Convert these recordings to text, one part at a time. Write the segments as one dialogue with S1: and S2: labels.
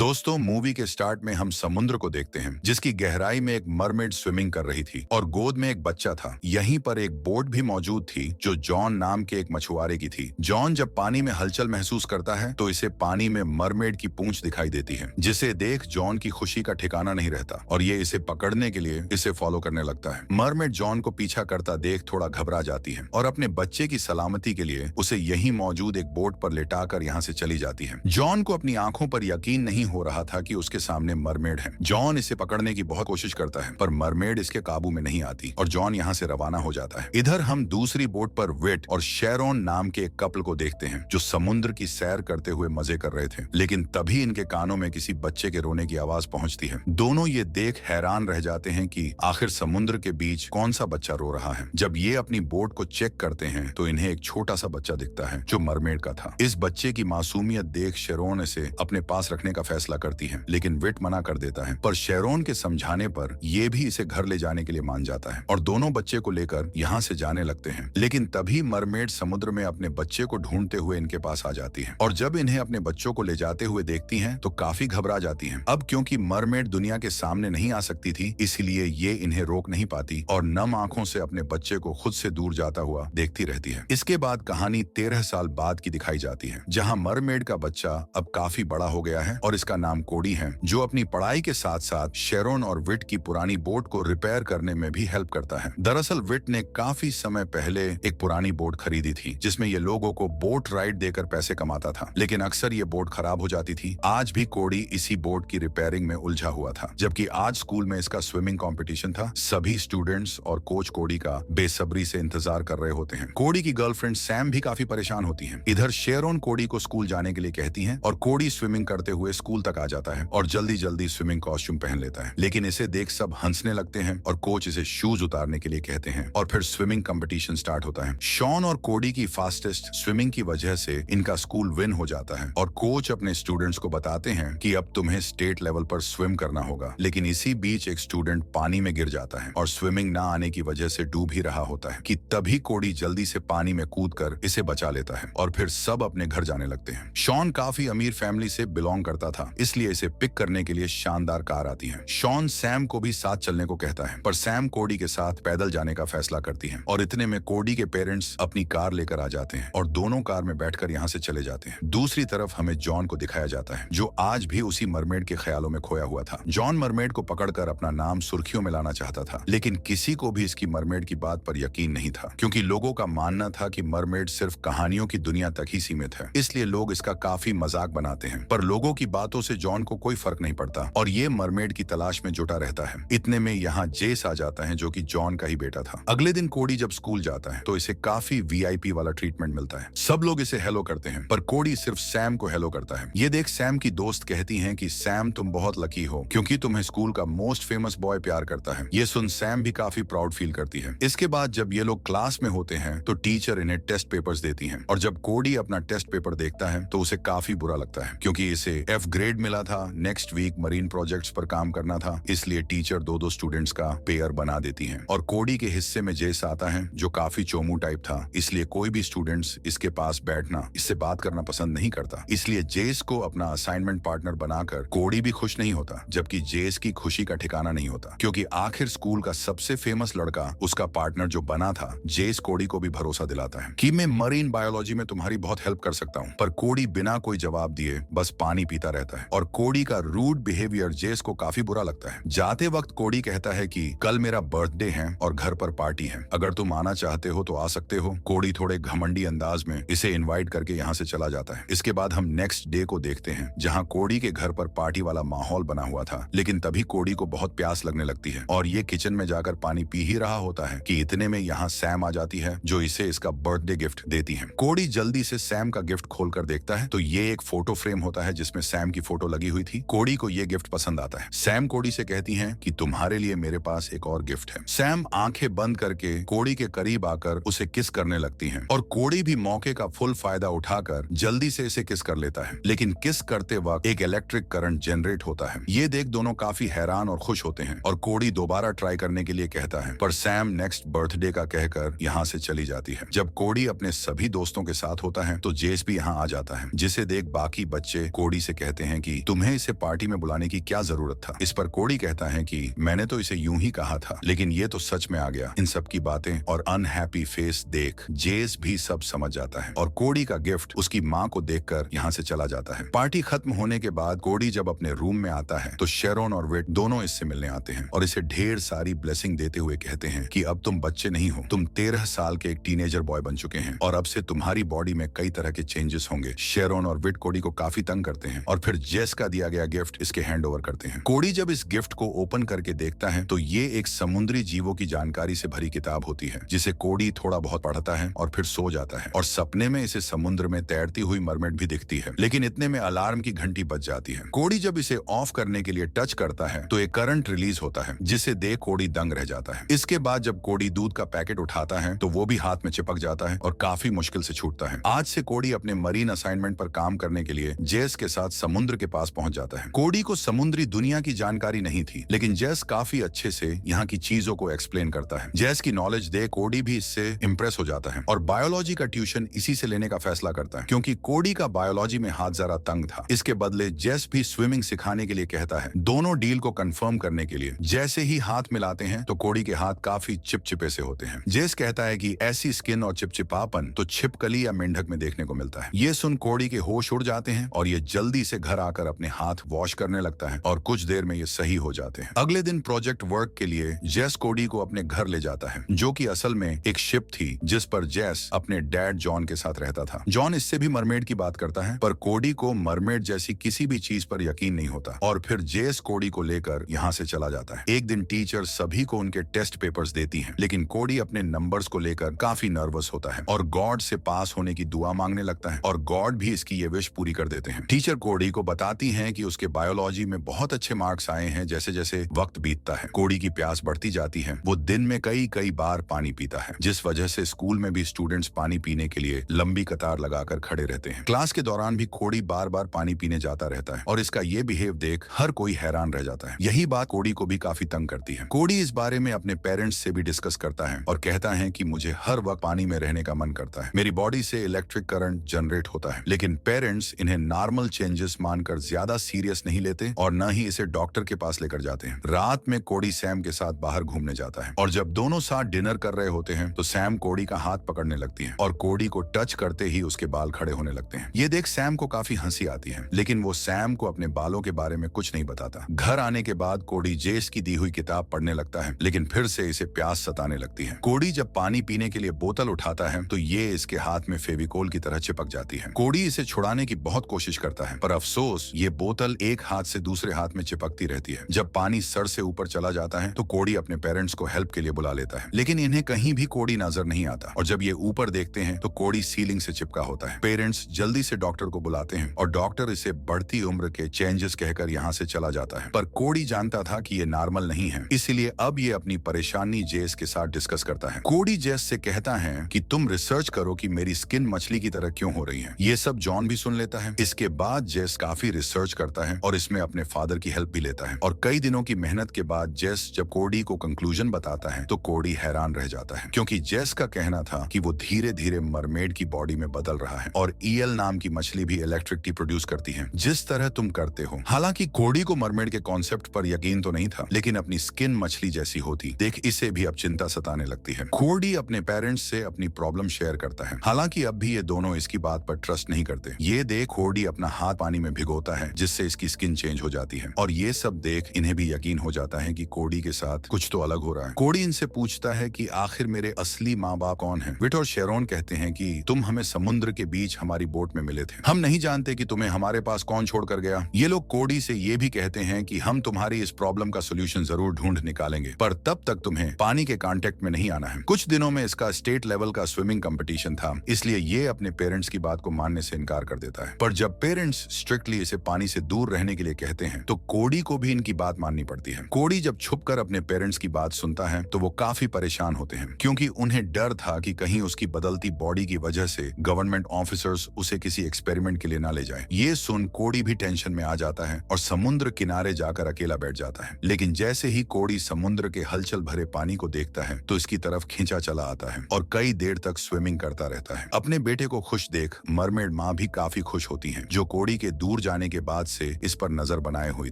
S1: दोस्तों, मूवी के स्टार्ट में हम समुद्र को देखते हैं जिसकी गहराई में एक मरमेड स्विमिंग कर रही थी और गोद में एक बच्चा था। यहीं पर एक बोट भी मौजूद थी जो जॉन नाम के एक मछुआरे की थी। जॉन जब पानी में हलचल महसूस करता है तो इसे पानी में मरमेड की पूंछ दिखाई देती है, जिसे देख जॉन की खुशी का ठिकाना नहीं रहता और ये इसे पकड़ने के लिए इसे फॉलो करने लगता है। मरमेड जॉन को पीछा करता देख थोड़ा घबरा जाती है और अपने बच्चे की सलामती के लिए उसे यहीं मौजूद एक बोट पर लेटाकर यहाँ से चली जाती है। जॉन को अपनी आंखों पर यकीन नहीं हो रहा था कि उसके सामने मरमेड है। जॉन इसे पकड़ने की बहुत कोशिश करता है पर मरमेड इसके काबू में नहीं आती और जॉन यहाँ से रवाना हो जाता है। इधर हम दूसरी बोट पर विट और शेरोन नाम के एक कपल को देखते हैं जो समुद्र की सैर करते हुए मजे कर रहे थे, लेकिन तभी इनके कानों में किसी बच्चे के रोने की आवाज पहुंचती है। दोनों ये देख हैरान रह जाते हैं कि आखिर समुद्र के बीच कौन सा बच्चा रो रहा है। जब ये अपनी बोट को चेक करते हैं तो इन्हें एक छोटा सा बच्चा दिखता है जो मरमेड का था। इस बच्चे की मासूमियत देख शेरोन इसे अपने पास रखने का फैसला करती है, लेकिन विट मना कर देता है। पर शेरोन के समझाने पर ये भी इसे घर ले जाने के लिए मान जाता है और दोनों बच्चे को लेकर यहाँ से जाने लगते हैं। लेकिन तभी मरमेड समुद्र में अपने बच्चे को ढूंढते हुए इनके पास आ जाती है और जब इन्हें अपने बच्चों को ले जाते हुए देखती हैं तो काफी घबरा जाती हैं। अब क्योंकि मरमेड दुनिया के सामने नहीं आ सकती थी, इसलिए ये इन्हें रोक नहीं पाती और नम आंखों से अपने बच्चे को खुद से दूर जाता हुआ देखती रहती है। इसके बाद कहानी 13 साल बाद की दिखाई जाती है, जहाँ मरमेड का बच्चा अब काफी बड़ा हो गया है और इसका नाम कोडी है, जो अपनी पढ़ाई के साथ साथ शेरोन और विट की पुरानी बोट को रिपेयर करने में भी हेल्प करता है। दरअसल विट ने काफी समय पहले एक पुरानी बोट खरीदी थी जिसमें ये लोगों को बोट राइड देकर पैसे कमाता था, लेकिन अक्सर ये बोट खराब हो जाती थी। आज भी कोडी इसी बोट की रिपेयरिंग में उलझा हुआ था। जबकि आज स्कूल में इसका स्विमिंग कॉम्पिटिशन था, सभी स्टूडेंट्स और कोच कोडी का बेसब्री से इंतजार कर रहे होते हैं। कोडी की गर्लफ्रेंड सैम भी काफी परेशान होती है। इधर शेरोन कोडी को स्कूल जाने के लिए कहती है और कोडी स्विमिंग करते हुए स्कूल तक आ जाता है और जल्दी जल्दी स्विमिंग कॉस्ट्यूम पहन लेता है, लेकिन इसे देख सब हंसने लगते हैं और कोच इसे शूज उतारने के लिए कहते हैं और फिर स्विमिंग कंपटीशन स्टार्ट होता है। शॉन और कोडी की फास्टेस्ट स्विमिंग की वजह से इनका स्कूल विन हो जाता है और कोच अपने स्टूडेंट्स को बताते हैं कि अब तुम्हें स्टेट लेवल पर स्विम करना होगा। लेकिन इसी बीच एक स्टूडेंट पानी में गिर जाता है और स्विमिंग ना आने की वजह से डूब ही रहा होता है कि तभी कोडी जल्दी से पानी में कूदकर इसे बचा लेता है और फिर सब अपने घर जाने लगते हैं। शॉन काफी अमीर फैमिली से बिलोंग करता था, इसलिए इसे पिक करने के लिए शानदार कार आती है। शॉन सैम को भी साथ चलने को कहता है, पर सैम कोडी के साथ पैदल जाने का फैसला करती है और इतने में कोडी के पेरेंट्स अपनी कार लेकर आ जाते हैं और दोनों कार में बैठकर यहाँ से चले जाते हैं। दूसरी तरफ हमें जॉन को दिखाया जाता है जो आज भी उसी मरमेड के ख्यालों में खोया हुआ था। जॉन मरमेड को पकड़कर अपना नाम सुर्खियों में लाना चाहता था, लेकिन किसी को भी इसकी मरमेड की बात पर यकीन नहीं था, क्योंकि लोगों का मानना था कि मरमेड सिर्फ कहानियों की दुनिया तक ही सीमित है, इसलिए लोग इसका काफी मजाक बनाते हैं। पर लोगों की बातों से जॉन को कोई फर्क नहीं पड़ता और ये मरमेड की तलाश में जुटा रहता है। इतने में यहाँ जेस आ जाता है जो कि जॉन का ही बेटा था। अगले दिन कोडी जब स्कूल जाता है तो इसे काफी वीआईपी वाला ट्रीटमेंट मिलता है। सब लोग इसे हेलो करते हैं पर कोडी सिर्फ सैम को हेलो करता है। ये देख सैम की दोस्त कहती हैं कि सैम तुम बहुत लकी हो क्योंकि तुम्हें स्कूल का मोस्ट फेमस बॉय प्यार करता है। ये सुन सैम भी काफी प्राउड फील करती है। इसके बाद जब ये लोग क्लास में होते हैं तो टीचर इन्हें टेस्ट पेपर्स देती है और जब कोडी अपना टेस्ट पेपर देखता है तो उसे काफी बुरा लगता है क्योंकि इसे F ग्रेड मिला था। नेक्स्ट वीक मरीन प्रोजेक्ट्स पर काम करना था, इसलिए टीचर दो स्टूडेंट्स का पेयर बना देती हैं और कोडी के हिस्से में जेस आता है जो काफी चोमू टाइप था, इसलिए कोई भी स्टूडेंट्स इसके पास बैठना, इससे बात करना पसंद नहीं करता। इसलिए जेस को अपना असाइनमेंट पार्टनर बनाकर कोडी भी खुश नहीं होता, जबकि जेस की खुशी का ठिकाना नहीं होता क्योंकि आखिर स्कूल का सबसे फेमस लड़का उसका पार्टनर जो बना था। जेस कोडी को भी भरोसा दिलाता है कि मैं मरीन बायोलॉजी में तुम्हारी बहुत हेल्प कर सकता हूँ, पर कोडी बिना कोई जवाब दिए बस पानी पीता रहता है और कोडी का रूड बिहेवियर जेस को काफी बुरा लगता है। जाते वक्त कोडी कहता है कि कल मेरा बर्थडे है और घर पर पार्टी है, अगर तुम आना चाहते हो तो आ सकते हो। कोडी थोड़े घमंडी अंदाज में इसे इनवाइट करके यहाँ से चला जाता है। इसके बाद हम नेक्स्ट डे को देखते हैं जहाँ कोडी के घर पर पार्टी वाला माहौल बना हुआ था, लेकिन तभी कोडी को बहुत प्यास लगने लगती है और ये किचन में जाकर पानी पी ही रहा होता है कि इतने में यहाँ सैम आ जाती है जो इसे इसका बर्थडे गिफ्ट देती है। कोडी जल्दी से सैम का गिफ्ट खोलकर देखता है तो ये एक फोटो फ्रेम होता है जिसमें सैम की फोटो लगी हुई थी। कोडी को ये गिफ्ट पसंद आता है। सैम कोडी से कहती हैं कि तुम्हारे लिए मेरे पास एक और गिफ्ट है। सैम आंखें बंद करके कोडी के करीब आकर उसे किस करने लगती हैं और कोडी भी मौके का फुल फायदा उठाकर जल्दी से इसे किस कर लेता है, लेकिन किस करते वक्त एक इलेक्ट्रिक करंट जनरेट होता है। ये देख दोनों काफी हैरान और खुश होते हैं और कोडी दोबारा ट्राई करने के लिए कहता है, पर सैम नेक्स्ट बर्थडे का कहकर यहाँ से चली जाती है। जब कोडी अपने सभी दोस्तों के साथ होता है तो जेस भी यहाँ आ जाता है, जिसे देख बाकी बच्चे कोडी से कहते हैं कि तुम्हें इसे पार्टी में बुलाने की क्या जरूरत था। इस पर कोडी कहता है कि मैंने तो इसे यूं ही कहा था, लेकिन ये तो सच में आ गया। इन सब की बातें और अनहैप्पी फेस देख जेस भी सब समझ जाता है और कोडी का गिफ्ट उसकी माँ को देखकर यहाँ से चला जाता है। पार्टी खत्म होने के बाद कोडी जब अपने रूम में आता है तो शेरोन और विट दोनों इससे मिलने आते हैं और इसे ढेर सारी ब्लेसिंग देते हुए कहते हैं कि अब तुम बच्चे नहीं हो, तुम 13 साल के एक टीनेजर बॉय बन चुके हैं और अब से तुम्हारी बॉडी में कई तरह के चेंजेस होंगे। शेरोन और विट कोडी को काफी तंग करते हैं और फिर जेस का दिया गया गिफ्ट इसके हैंड ओवर करते हैं। कोडी जब इस गिफ्ट को ओपन करके देखता है तो ये एक समुद्री जीवों की जानकारी से भरी किताब होती है जिसे कोडी थोड़ा बहुत पढ़ता है और फिर सो जाता है और सपने में इसे समुद्र में तैरती हुई मरमेड भी दिखती है। लेकिन इतने में अलार्म की घंटी बज जाती है। कोडी जब इसे ऑफ करने के लिए टच करता है तो एक करंट रिलीज होता है जिसे देख कोडी दंग रह जाता है। इसके बाद जब कोडी दूध का पैकेट उठाता है तो वो भी हाथ में चिपक जाता है और काफी मुश्किल से छूटता है। आज से कोडी अपने मरीन असाइनमेंट पर काम करने के लिए जेस के साथ समुद्र के पास पहुंच जाता है। कोडी को समुद्री दुनिया की जानकारी नहीं थी, लेकिन जेस काफी अच्छे से यहाँ की चीजों को एक्सप्लेन करता है। जेस की नॉलेज देख कोडी भी इससे इंप्रेस हो जाता है और बायोलॉजी का ट्यूशन इसी से लेने का फैसला करता है, क्योंकि कोडी का बायोलॉजी में हाथ जरा तंग था। इसके बदले जेस भी स्विमिंग सिखाने के लिए कहता है। दोनों डील को कंफर्म करने के लिए जैसे ही हाथ मिलाते हैं तो कोडी के हाथ काफी चिपचिपे से होते हैं। जेस कहता है कि ऐसी स्किन और चिपचिपापन तो छिपकली या मेंढक में देखने को मिलता है। ये सुन कोडी के होश उड़ जाते हैं और ये जल्दी से घर आकर अपने हाथ वॉश करने लगता है और कुछ देर में ये सही हो जाते हैं। अगले दिन प्रोजेक्ट वर्क के लिए जेस कोडी को अपने घर ले जाता है, जो कि असल में एक शिप थी जिस पर जेस अपने डैड जॉन के साथ रहता था। जॉन इससे भी मरमेड की बात करता है, पर कोडी को मरमेड जैसी किसी भी चीज पर यकीन नहीं होता और फिर जेस कोडी को लेकर यहाँ से चला जाता है। एक दिन टीचर सभी को उनके टेस्ट पेपर्स देती है, लेकिन कोडी अपने नंबर्स को लेकर काफी नर्वस होता है और गॉड से पास होने की दुआ मांगने लगता है और गॉड भी इसकी ये विश पूरी कर देते हैं। टीचर कोडी को बताती हैं कि उसके बायोलॉजी में बहुत अच्छे मार्क्स आए हैं। जैसे जैसे वक्त बीतता है कोडी की प्यास बढ़ती जाती है। वो दिन में कई बार पानी पीता है, जिस वजह से स्कूल में भी स्टूडेंट्स पानी पीने के लिए लंबी कतार लगाकर खड़े रहते हैं। क्लास के दौरान भी कोडी बार बार पानी पीने जाता रहता है और इसका ये बिहेव देख हर कोई हैरान रह जाता है। यही बात कोडी को भी काफी तंग करती है। कोडी इस बारे में अपने पेरेंट्स से भी डिस्कस करता है और कहता है कि मुझे हर वक्त पानी में रहने का मन करता है, मेरी बॉडी से इलेक्ट्रिक करंट जनरेट होता है। लेकिन पेरेंट्स इन्हें नॉर्मल चेंजेस मानकर ज्यादा सीरियस नहीं लेते और न ही इसे डॉक्टर के पास लेकर जाते हैं। रात में कोडी सैम के साथ बाहर घूमने जाता है और जब दोनों साथ डिनर कर रहे होते हैं तो सैम कोडी का हाथ पकड़ने लगती है और कोडी को टच करते ही उसके बाल खड़े होने लगते हैं। ये देख सैम को काफी हंसी आती है, लेकिन वो सैम को अपने बालों के बारे में कुछ नहीं बताता। घर आने के बाद कोडी जेस की दी हुई किताब पढ़ने लगता है, लेकिन फिर से इसे प्यास सताने लगती है। कोडी जब पानी पीने के लिए बोतल उठाता है तो ये इसके हाथ में फेविकोल की तरह चिपक जाती है। कोडी इसे छुड़ाने की बहुत कोशिश करता है, पर अफसोस ये बोतल एक हाथ से दूसरे हाथ में चिपकती रहती है। जब पानी सर से ऊपर चला जाता है तो कोडी अपने पेरेंट्स को हेल्प के लिए बुला लेता है, लेकिन इन्हें कहीं भी कोडी नजर नहीं आता और जब ये ऊपर देखते हैं तो कोडी सीलिंग से चिपका होता है। पेरेंट्स जल्दी से डॉक्टर को बुलाते हैं और डॉक्टर इसे बढ़ती उम्र के चेंजेस कहकर यहाँ से चला जाता है, पर कोडी जानता था कि ये नॉर्मल नहीं है, इसीलिए अब ये अपनी परेशानी जेस के साथ डिस्कस करता है। कोडी जेस से कहता है कि तुम रिसर्च करो कि मेरी स्किन मछली की तरह क्यों हो रही है। ये सब जॉन भी सुन लेता है। इसके बाद जेस काफी रिसर्च करता है और इसमें अपने फादर की हेल्प भी लेता है और कई दिनों की मेहनत के बाद जेस जब कोडी को कंक्लूजन बताता है तो कोडी हैरान रह जाता है, क्योंकि जेस का कहना था कि वो धीरे धीरे मरमेड की बॉडी में बदल रहा है और ईएल नाम की मछली भी इलेक्ट्रिसिटी प्रोड्यूस करती है जिस तरह तुम करते हो। हालांकि कोडी को मरमेड के कॉन्सेप्ट पर यकीन तो नहीं था, लेकिन अपनी स्किन मछली जैसी होती देख इसे भी अब चिंता सताने लगती है। कोडी अपने पेरेंट्स से अपनी प्रॉब्लम शेयर करता है, हालांकि अब भी ये दोनों इसकी बात पर ट्रस्ट नहीं करते। ये देख कोडी अपना हाथ पानी में भिगोता है जिससे इसकी स्किन चेंज हो जाती है और ये सब देख इन्हें भी यकीन हो जाता है कि कोडी के साथ कुछ तो अलग हो रहा है। कोडी इनसे पूछता है कि आखिर मेरे असली माँ बाप कौन हैं। विट और शेरोन कहते हैं कि तुम हमें समुद्र के बीच हमारी बोट में मिले थे, हम नहीं जानते कि तुम्हें हमारे पास कौन छोड़कर गया। ये लोग कोडी से ये भी कहते हैं कि हम तुम्हारी इस प्रॉब्लम का सोल्यूशन जरूर ढूंढ निकालेंगे, पर तब तक तुम्हें पानी के कांटेक्ट में नहीं आना है। कुछ दिनों में इसका स्टेट लेवल का स्विमिंग कंपटीशन था, इसलिए ये अपने पेरेंट्स की बात को मानने से इनकार कर देता है। पर जब पेरेंट्स स्ट्रिक्टली इसे पानी से दूर रहने के लिए कहते हैं तो कोडी को भी इनकी बात माननी पड़ती है। कोडी जब छुपकर अपने पेरेंट्स की बात सुनता है तो वो काफी परेशान होते हैं, क्योंकि उन्हें डर था कि कहीं उसकी बदलती बॉडी की वजह से गवर्नमेंट ऑफिसर्स उसे किसी एक्सपेरिमेंट के लिए ना ले जाएं। ये सुन कोडी भी टेंशन में आ जाता है और समुद्र किनारे जाकर अकेला बैठ जाता है। लेकिन जैसे ही कोडी समुद्र के हलचल भरे पानी को देखता है तो इसकी तरफ खींचा चला आता है और कई देर तक स्विमिंग करता रहता है। अपने बेटे को खुश देख मरमेड माँ भी काफी खुश होती है, जो कोडी के दूर दूर जाने के बाद से इस पर नजर बनाए हुई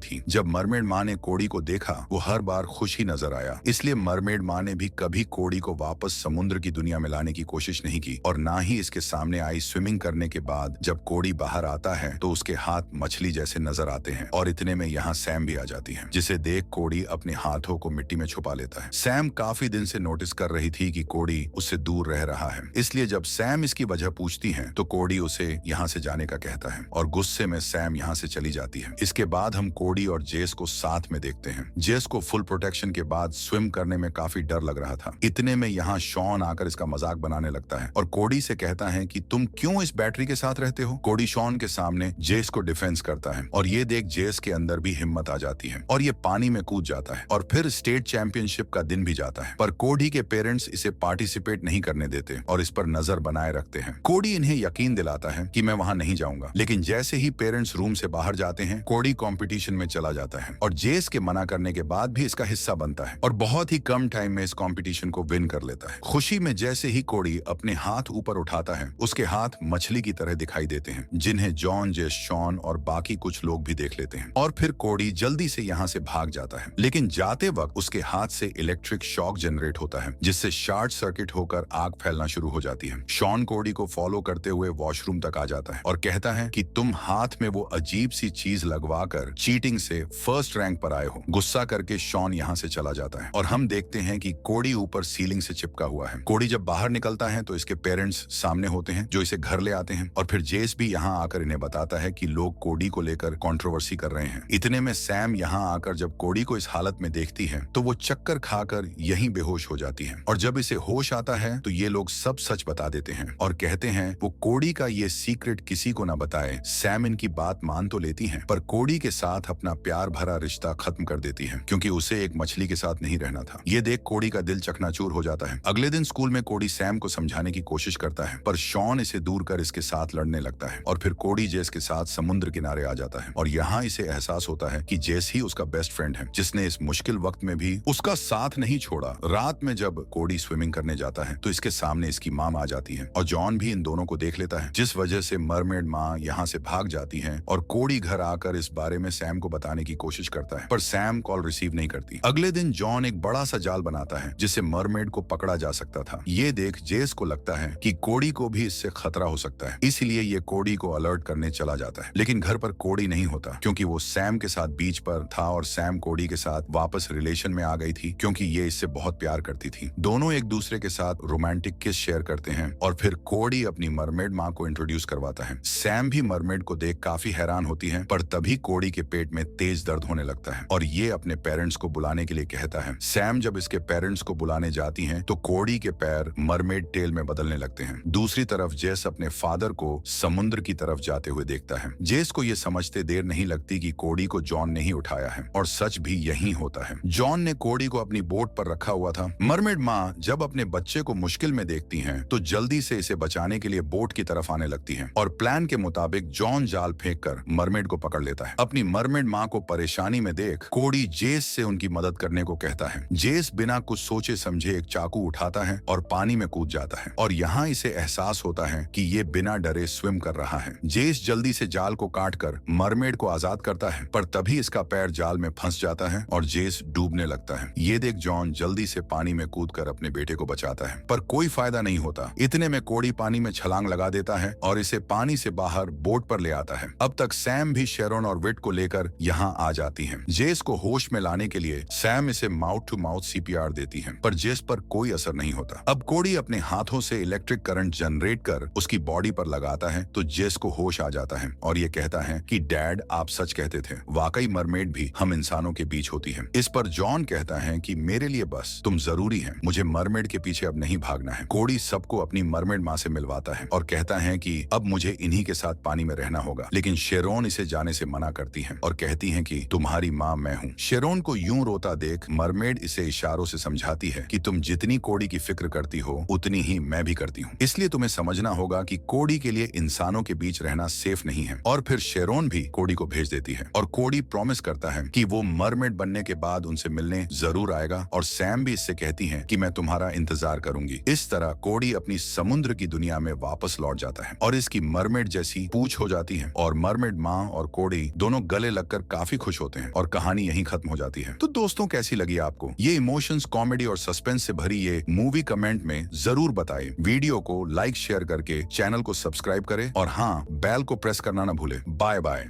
S1: थी। जब मरमेड माँ ने कोड़ी को देखा वो हर बार खुश ही नजर आया, इसलिए मरमेड माँ ने भी कभी कोड़ी को वापस समुद्र की दुनिया में लाने की कोशिश नहीं की और ना ही इसके सामने आई। स्विमिंग करने के बाद जब कोड़ी बाहर आता है तो उसके हाथ मछली जैसे नजर आते हैं और इतने में यहाँ सैम भी आ जाती है, जिसे देख कोड़ी अपने हाथों को मिट्टी में छुपा लेता है। सैम काफी दिन से नोटिस कर रही थी कि कोड़ी उससे दूर रह रहा है, इसलिए जब सैम इसकी वजह पूछती है तो कोड़ी उसे यहाँ से जाने का कहता है और गुस्से में सैम यहाँ से चली जाती है। इसके बाद हम कोड़ी और जेस को साथ में देखते हैं। जेस को फुल प्रोटेक्शन के बाद स्विम करने में काफी डर लग रहा था। इतने में यहाँ शॉन आकर इसका मजाक बनाने लगता है और कोड़ी से कहता है कि तुम क्यों इस बैटरी के साथ रहते हो। कोड़ी शॉन के सामने जेस को डिफेंस करता है और ये देख जेस के अंदर भी हिम्मत आ जाती है और ये पानी में कूद जाता है और फिर स्टेट चैंपियनशिप का दिन भी जाता है। पर कोड़ी के पेरेंट्स इसे पार्टिसिपेट नहीं करने देते और इस पर नजर बनाए रखते हैं। कोड़ी इन्हें यकीन दिलाता है कि मैं वहां नहीं जाऊंगा, लेकिन जैसे ही पेरेंट्स रूम से बाहर जाते हैं कोड़ी कंपटीशन में चला जाता है और जेस के मना करने के बाद भी इसका हिस्सा बनता है और बहुत ही कम टाइम में इस कंपटीशन को विन कर लेता है। खुशी में जैसे ही कोड़ी अपने हाथ ऊपर उठाता है उसके हाथ मछली की तरह दिखाई देते हैं, जिन्हें जॉन, जेस, शॉन और बाकी कुछ लोग भी देख लेते हैं और फिर कोड़ी जल्दी से यहाँ से भाग जाता है, लेकिन जाते वक्त उसके हाथ से इलेक्ट्रिक शॉक जनरेट होता है जिससे शॉर्ट सर्किट होकर आग फैलना शुरू हो जाती है। शॉन कोड़ी को फॉलो करते हुए वॉशरूम तक आ जाता है और कहता है कि तुम हाथ में वो अजीब सी चीज लगवाकर चीटिंग से फर्स्ट रैंक पर आए हो। गुस्सा करके शॉन यहाँ से चला जाता है और हम देखते हैं कि कोड़ी ऊपर सीलिंग से चिपका हुआ है। कोड़ी जब बाहर निकलता है तो इसके पेरेंट्स सामने होते हैं जो इसे घर ले आते हैं और फिर जेस भी यहाँ आकर इन्हें बताता है कि लोग कोड़ी को लेकर कंट्रोवर्सी कर रहे हैं। इतने में सैम यहाँ आकर जब कोड़ी को इस हालत में देखती है तो वो चक्कर खाकर यहीं बेहोश हो जाती है और जब इसे होश आता है तो ये लोग सब सच बता देते हैं और कहते हैं वो कोड़ी का ये सीक्रेट किसी को ना बताए। सैम इनकी बात मान तो लेती है पर कोड़ी के साथ अपना प्यार भरा रिश्ता खत्म कर देती है क्योंकि उसे एक मछली के साथ नहीं रहना था। ये देख कोड़ी का दिल चकनाचूर हो जाता है। अगले दिन स्कूल में कोड़ी सैम को समझाने की कोशिश करता है पर शॉन इसे दूर कर इसके साथ लड़ने लगता है और फिर कोड़ी जेस के साथ समुद्र किनारे आ जाता है और यहाँ इसे एहसास होता है कि जेस ही उसका बेस्ट फ्रेंड है जिसने इस मुश्किल वक्त में भी उसका साथ नहीं छोड़ा। रात में जब कोड़ी स्विमिंग करने जाता है तो इसके सामने इसकी माँ आ जाती है और जॉन भी इन दोनों को देख लेता है, जिस वजह से मरमेड माँ यहाँ से भाग जाती है और कोड़ी घर आकर इस बारे में सैम को बताने की कोशिश करता है पर सैम कॉल रिसीव नहीं करती। अगले दिन जॉन एक बड़ा सा जाल बनाता है जिससे मरमेड को पकड़ा जा सकता था। ये देख जेस को लगता है कि कोड़ी को भी इससे खतरा हो सकता है, इसलिए ये कोड़ी को अलर्ट करने चला जाता है, लेकिन घर पर कोड़ी नहीं होता क्योंकि वो सैम के साथ बीच पर था और सैम कोड़ी के साथ वापस रिलेशन में आ गई थी क्योंकि ये इससे बहुत प्यार करती थी। दोनों एक दूसरे के साथ रोमांटिक किस शेयर करते हैं और फिर कोड़ी अपनी मरमेड माँ को इंट्रोड्यूस करवाता है। सैम भी मरमेड को देख काफी हैरान होती है पर तभी कोड़ी के पेट में तेज दर्द होने लगता है और ये अपने पेरेंट्स को बुलाने के लिए कहता है। सैम जब इसके पेरेंट्स को बुलाने जाती है तो कोड़ी के पैर मरमेड टेल में बदलने लगते हैं। दूसरी तरफ जेस अपने फादर को समुद्र की तरफ जाते हुए देखता है। जेस को ये समझते देर नहीं लगती कि कोड़ी को जॉन ने ही उठाया है और सच भी यही होता है। जॉन ने कोड़ी को अपनी बोट पर रखा हुआ था। मरमेड माँ जब अपने बच्चे को मुश्किल में देखती हैं तो जल्दी से इसे बचाने के लिए बोट की तरफ आने लगती हैं और प्लान के मुताबिक जॉन जाल फेंककर मरमेड को पकड़ लेता है। अपनी मरमेड माँ को परेशानी में देख कोड़ी जेस से उनकी मदद करने को कहता है। जेस बिना कुछ सोचे समझे एक चाकू उठाता है और पानी में कूद जाता है और यहाँ इसे एहसास होता है कि ये बिना डरे स्विम कर रहा है। जेस जल्दी से जाल को काटकर मरमेड को आजाद करता है पर तभी इसका पैर जाल में फंस जाता है और जेस डूबने लगता है। ये देख जॉन जल्दी से पानी में कूदकर अपने बेटे को बचाता है पर कोई फायदा नहीं होता। इतने में कोड़ी पानी में छलांग लगा देता है और इसे पानी से बाहर बोट पर ले आता है। अब तक सैम भी शेरोन और विट को लेकर यहाँ आ जाती है। जेस को होश में लाने के लिए सैम इसे माउथ टू माउथ सीपीआर देती है पर जेस पर कोई असर नहीं होता। अब कोड़ी अपने हाथों से इलेक्ट्रिक करंट जनरेट कर उसकी बॉडी पर लगाता है तो जेस को होश आ जाता है और ये कहता है कि डैड आप सच कहते थे, वाकई मरमेड भी हम इंसानों के बीच होती है। इस पर जॉन कहता है कि मेरे लिए बस तुम जरूरी है, मुझे मरमेड के पीछे अब नहीं भागना है। कोड़ी सबको अपनी मरमेड माँ से मिलवाता है और कहता है कि अब मुझे इन्हीं के साथ पानी में रहना होगा, लेकिन शेरोन इसे जाने से मना करती है और कहती है कि तुम्हारी माँ मैं हूँ। शेरोन को यूं रोता देख मरमेड इसे इशारों से समझाती है कि तुम जितनी कोड़ी की फिक्र करती हो उतनी ही मैं भी करती हूँ, इसलिए तुम्हें समझना होगा कि कोड़ी के लिए इंसानों के बीच रहना सेफ नहीं है। और फिर शेरोन भी कोड़ी को भेज देती है और कोड़ी प्रॉमिस करता है कि वो मरमेड बनने के बाद उनसे मिलने जरूर आएगा और सैम भी इससे कहती है कि मैं तुम्हारा इंतजार करूंगी। इस तरह कोड़ी अपनी समुद्र की दुनिया में वापस लौट जाता है और इसकी मरमेड जैसी पूंछ हो जाती है और और मरमेड माँ और कोडी दोनों गले लगकर काफी खुश होते हैं और कहानी यहीं खत्म हो जाती है। तो दोस्तों, कैसी लगी आपको ये इमोशंस, कॉमेडी और सस्पेंस से भरी ये मूवी? कमेंट में जरूर बताएं। वीडियो को लाइक शेयर करके चैनल को सब्सक्राइब करें और हाँ, बेल को प्रेस करना ना भूले। Bye bye.